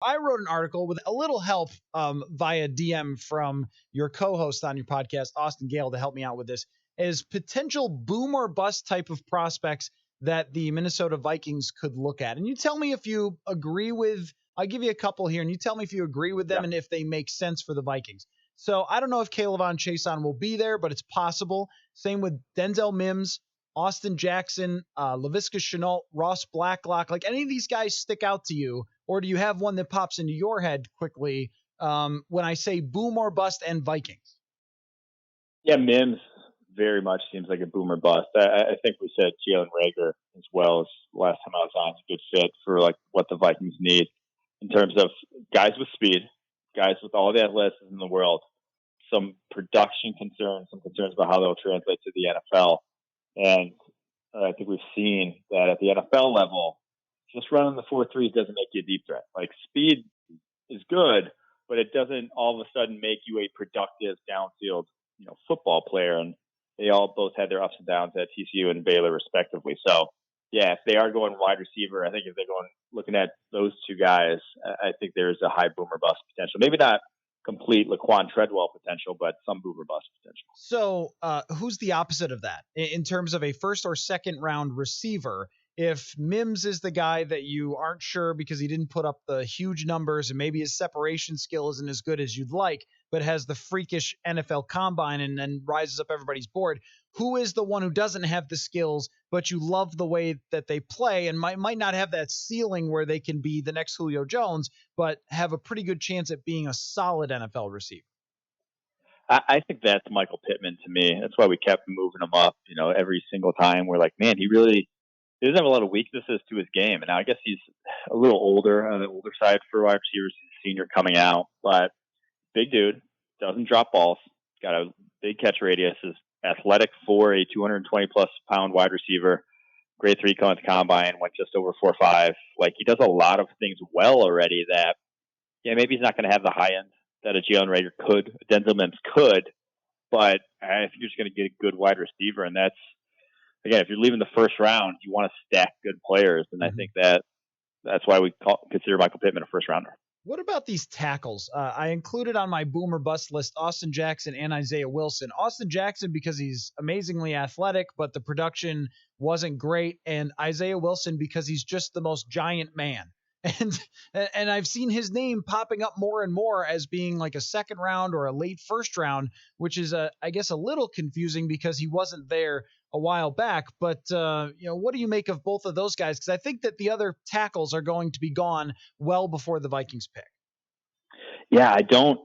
I wrote an article with a little help via DM from your co-host on your podcast, Austin Gale, to help me out with this, is potential boom or bust type of prospects that the Minnesota Vikings could look at. And you tell me if you agree with, I'll give you a couple here, and you tell me if you agree with them Yeah. and if they make sense for the Vikings. So I don't know if Kayvon Chason will be there, but it's possible. Same with Denzel Mims, Austin Jackson, Laviska Shenault, Ross Blacklock. Like any of these guys stick out to you, or do you have one that pops into your head quickly when I say boom or bust and Vikings? Yeah, Mims very much seems like a boomer bust. I think we said Jalen Rager as well as last time I was on. It's a good fit for like what the Vikings need in terms of guys with speed, guys with all the athleticism in the world, some production concerns, some concerns about how they'll translate to the NFL. And I think we've seen that at the NFL level, just running the 4.3 doesn't make you a deep threat. Like speed is good, but it doesn't all of a sudden make you a productive downfield, football player. And they all both had their ups and downs at TCU and Baylor respectively. So yeah, if they are going wide receiver, I think if they're going looking at those two guys, I think there's a high boomer bust potential. Maybe not complete Laquan Treadwell potential, but some boomer bust potential. So, who's the opposite of that in terms of a first or second round receiver? If Mims is the guy that you aren't sure because he didn't put up the huge numbers and maybe his separation skill isn't as good as you'd like, but has the freakish NFL combine and then rises up everybody's board, who is the one who doesn't have the skills, but you love the way that they play and might not have that ceiling where they can be the next Julio Jones, but have a pretty good chance at being a solid NFL receiver? I think that's Michael Pittman to me. That's why we kept moving him up, every single time. We're like, man, he doesn't have a lot of weaknesses to his game. And now I guess he's a little older on the older side for wide receivers. He's a senior coming out, but big dude, doesn't drop balls, got a big catch radius, is athletic for a 220 plus pound wide receiver. Grade 3 coming to combine, went just over 4.5. Like he does a lot of things well already that, yeah, maybe he's not going to have the high end that a Jalen Rager could, Denzel Mims could, but I think you're just going to get a good wide receiver. And that's, again, if you're leaving the first round, you want to stack good players. And I think that's why we consider Michael Pittman a first rounder. What about these tackles? I included on my boomer bust list Austin Jackson and Isaiah Wilson. Austin Jackson because he's amazingly athletic, but the production wasn't great, and Isaiah Wilson because he's just the most giant man. And and I've seen his name popping up more and more as being like a second round or a late first round, which is I guess a little confusing because he wasn't there a while back. But what do you make of both of those guys? Because I think that the other tackles are going to be gone well before the Vikings pick. Yeah, I don't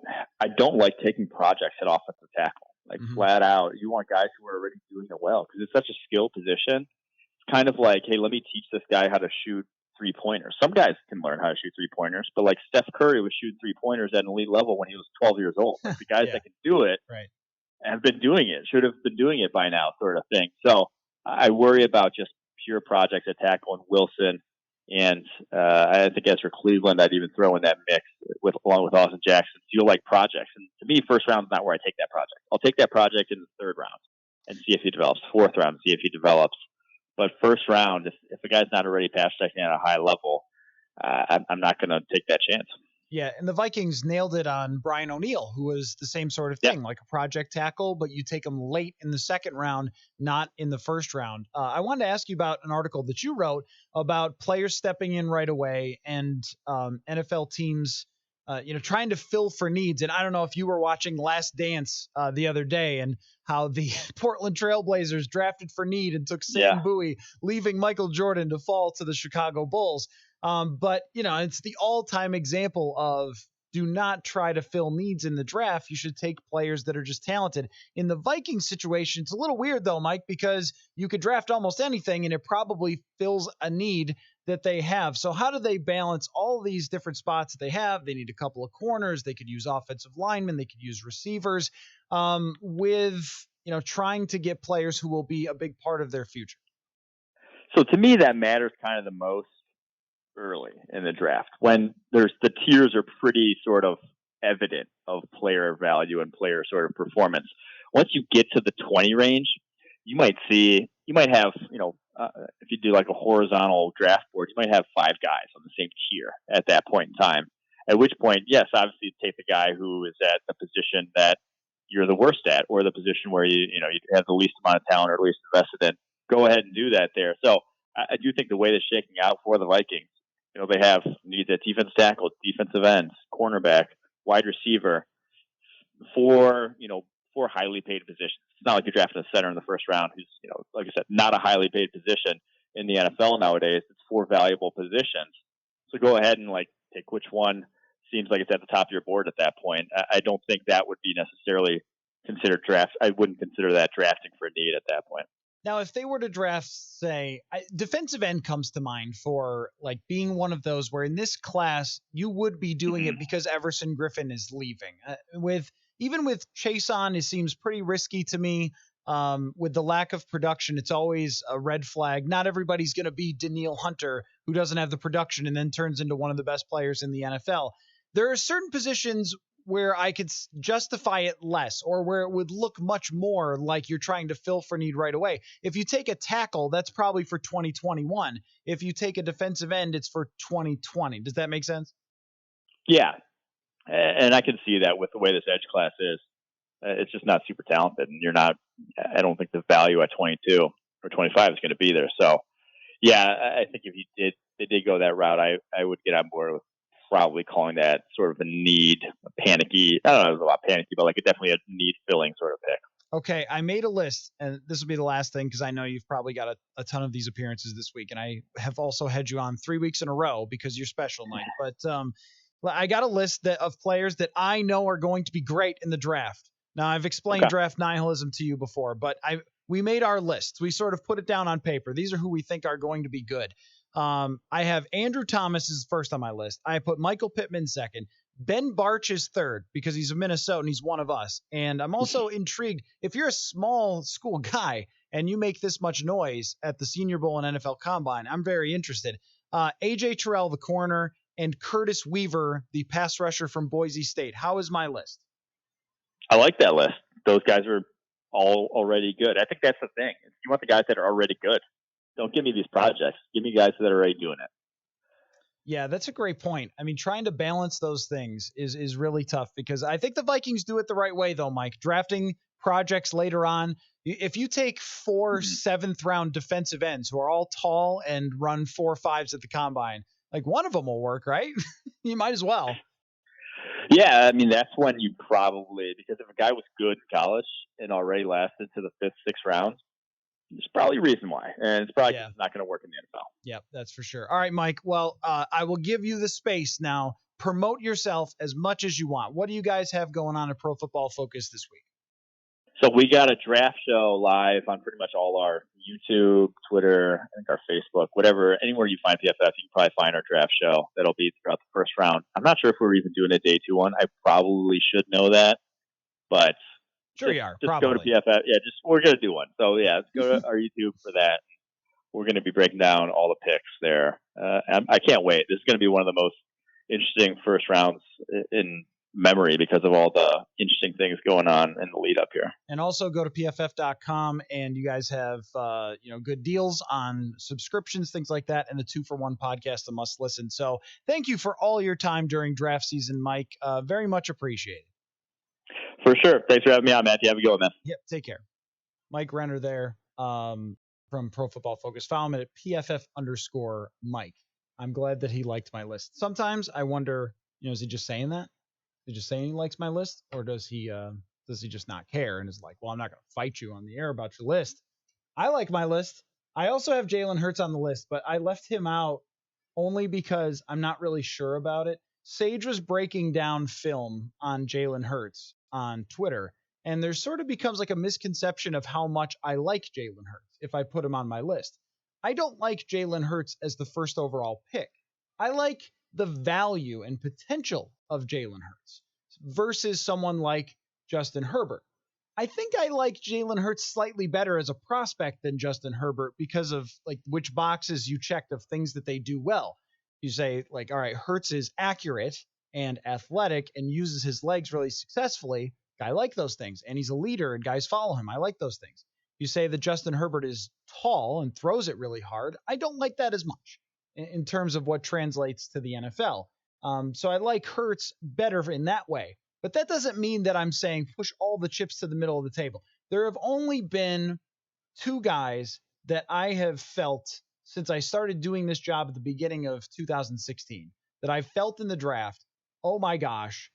like taking projects at offensive tackle. Like flat out, you want guys who are already doing it well because it's such a skill position. It's kind of like, hey, let me teach this guy how to shoot 3-pointers. Some guys can learn how to shoot 3-pointers, but like Steph Curry was shooting 3-pointers at an elite level when he was 12 years old. Like the guys Yeah. that can do it Right. have been doing it, should have been doing it by now, sort of thing. So I worry about just pure projects at tackle and Wilson. And I think as for Cleveland, I'd even throw in that mix along with Austin Jackson. Feel like projects. And to me, first round is not where I take that project. I'll take that project in the third round and see if he develops. Fourth round, see if he develops. But first round, if a guy's not already pass checking at a high level, I'm not going to take that chance. Yeah, and the Vikings nailed it on Brian O'Neill, who was the same sort of Yeah. thing, like a project tackle, but you take him late in the second round, not in the first round. I wanted to ask you about an article that you wrote about players stepping in right away and NFL teams, trying to fill for needs. And I don't know if you were watching Last Dance the other day and how the Portland Trailblazers drafted for need and took Sam Yeah. Bowie, leaving Michael Jordan to fall to the Chicago Bulls. But it's the all-time example of do not try to fill needs in the draft. You should take players that are just talented. In the Vikings situation, it's a little weird though, Mike, because you could draft almost anything and it probably fills a need that they have. So how do they balance all these different spots that they have? They need a couple of corners. They could use offensive linemen. They could use receivers with trying to get players who will be a big part of their future. So to me, that matters kind of the most early in the draft when the tiers are pretty sort of evident of player value and player sort of performance. Once you get to the 20 range, you might have, if you do like a horizontal draft board, you might have 5 guys on the same tier at that point in time. At which point, yes, obviously take the guy who is at the position that you're the worst at, or the position where you have the least amount of talent or least invested in. Go ahead and do that there. So I do think the way that's shaking out for the Vikings, they have needs at defense tackle, defensive ends, cornerback, wide receiver, four highly paid positions. It's not like you're drafting a center in the first round who's, like I said, not a highly paid position in the NFL nowadays. It's four valuable positions. So go ahead and take which one seems like it's at the top of your board at that point. I don't think that would be necessarily considered draft. I wouldn't consider that drafting for a need at that point. Now, if they were to draft, say, defensive end comes to mind for being one of those where in this class you would be doing it because Everson Griffin is leaving. Even with Chase on, it seems pretty risky to me. With the lack of production, it's always a red flag. Not everybody's going to be Danielle Hunter, who doesn't have the production and then turns into one of the best players in the NFL. There are certain positions where I could justify it less, or where it would look much more like you're trying to fill for need right away. If you take a tackle, that's probably for 2021. If you take a defensive end, it's for 2020. Does that make sense? Yeah. And I can see that with the way this edge class is. It's just not super talented, and I don't think the value at 22 or 25 is going to be there. So, yeah, I think if they did go that route, I would get on board with probably calling that sort of a need, a panicky. I don't know if it's a lot panicky, but definitely a need filling sort of pick. Okay, I made a list, and this will be the last thing because I know you've probably got a ton of these appearances this week, and I have also had you on 3 weeks in a row because you're special, Mike. But I got a list of players that I know are going to be great in the draft. Now, I've explained draft nihilism to you before, but we made our lists. We sort of put it down on paper. These are who we think are going to be good. I have Andrew Thomas is first on my list. I put Michael Pittman second. Ben Barch is third because he's a Minnesotan. He's one of us. And I'm also intrigued. If you're a small school guy and you make this much noise at the Senior Bowl and NFL Combine, I'm very interested. A.J. Terrell, the corner, and Curtis Weaver, the pass rusher from Boise State. How is my list? I like that list. Those guys are all already good. I think that's the thing. You want the guys that are already good. Don't give me these projects. Give me guys that are already doing it. Yeah, that's a great point. I mean, trying to balance those things is really tough because I think the Vikings do it the right way, though, Mike. Drafting projects later on. If you take 4 7th-round defensive ends who are all tall and run 4.5s at the combine, one of them will work, right? You might as well. Yeah, I mean, that's when you probably, because if a guy was good in college and already lasted to the 5th, 6th round, there's probably a reason why. And it's probably not going to work in the NFL. Yeah, that's for sure. All right, Mike. Well, I will give you the space now. Promote yourself as much as you want. What do you guys have going on at Pro Football Focus this week? So we got a draft show live on pretty much all our YouTube, Twitter, I think our Facebook, whatever, anywhere you find PFF, you can probably find our draft show. That'll be throughout the first round. I'm not sure if we're even doing a day 2 one. I probably should know that, but sure you are. Just probably. Go to PFF. Yeah, we're gonna do one. So yeah, let's go to our YouTube for that. We're going to be breaking down all the picks there. I can't wait. This is going to be one of the most interesting first rounds in memory because of all the interesting things going on in the lead up here. And also go to pff.com and you guys have good deals on subscriptions, things like that, and the 2-for-1 podcast, a must listen. So thank you for all your time during draft season, Mike. Very much appreciated. For sure. Thanks for having me on, Matthew. Have a good one, man. Yep. Take care. Mike Renner there. From Pro Football Focus. Follow him at PFF_Mike. I'm glad that he liked my list. Sometimes I wonder, is he just saying that? Is he just saying he likes my list? Or does he just not care and is like, well, I'm not going to fight you on the air about your list. I like my list. I also have Jalen Hurts on the list, but I left him out only because I'm not really sure about it. Sage was breaking down film on Jalen Hurts on Twitter, and there sort of becomes a misconception of how much I like Jalen Hurts if I put him on my list. I don't like Jalen Hurts as the first overall pick. I like the value and potential of Jalen Hurts versus someone like Justin Herbert. I think I like Jalen Hurts slightly better as a prospect than Justin Herbert because of which boxes you checked of things that they do well. You say all right, Hurts is accurate and athletic and uses his legs really successfully. I like those things. And he's a leader and guys follow him. I like those things. You say that Justin Herbert is tall and throws it really hard. I don't like that as much in terms of what translates to the NFL. So I like Hurts better in that way. But that doesn't mean that I'm saying push all the chips to the middle of the table. There have only been two guys that I have felt since I started doing this job at the beginning of 2016 that I felt in the draft, oh my gosh,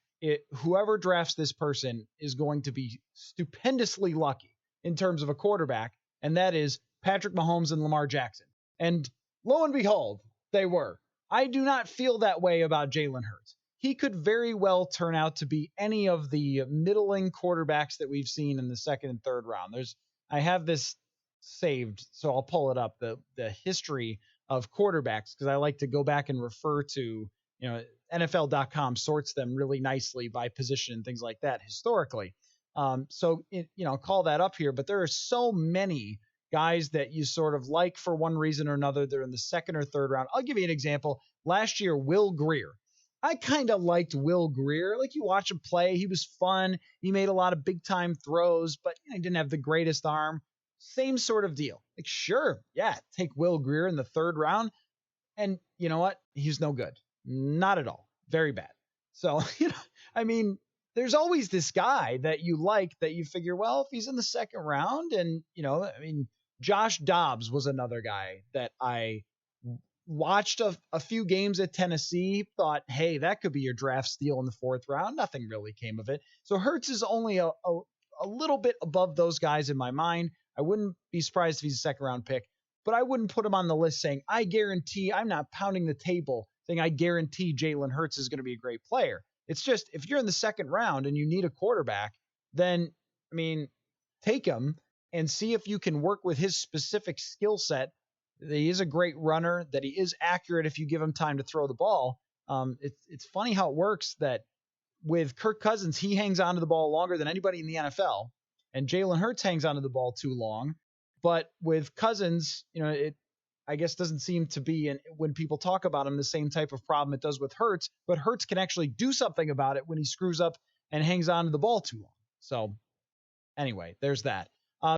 whoever drafts this person is going to be stupendously lucky in terms of a quarterback, and that is Patrick Mahomes and Lamar Jackson. And lo and behold, they were. I do not feel that way about Jalen Hurts. He could very well turn out to be any of the middling quarterbacks that we've seen in the second and third round. I have this saved, so I'll pull it up, the history of quarterbacks, because I like to go back and refer to, NFL.com sorts them really nicely by position and things like that historically. Call that up here, but there are so many guys that you sort of like for one reason or another. They're in the second or third round. I'll give you an example. Last year, Will Grier. I kind of liked Will Grier. Like, you watch him play, he was fun. He made a lot of big time throws, but he didn't have the greatest arm. Same sort of deal. Like, sure, yeah, take Will Grier in the third round. And you know what? He's no good. Not at all. Very bad. So, there's always this guy that you like that you figure, well, if he's in the second round, and, Josh Dobbs was another guy that I watched a few games at Tennessee, thought, hey, that could be your draft steal in the fourth round. Nothing really came of it. So Hurts is only a little bit above those guys in my mind. I wouldn't be surprised if he's a second round pick, but I wouldn't put him on the list saying, I'm not pounding the table saying I guarantee Jalen Hurts is going to be a great player. It's just, if you're in the second round and you need a quarterback, then, take him and see if you can work with his specific skill set. That he is a great runner, that he is accurate if you give him time to throw the ball. It's funny how it works that with Kirk Cousins, he hangs onto the ball longer than anybody in the NFL, and Jalen Hurts hangs onto the ball too long. But with Cousins, it, I guess, doesn't seem to be, and when people talk about him, the same type of problem it does with Hurts. But Hurts can actually do something about it when he screws up and hangs on to the ball too long. So anyway, there's that.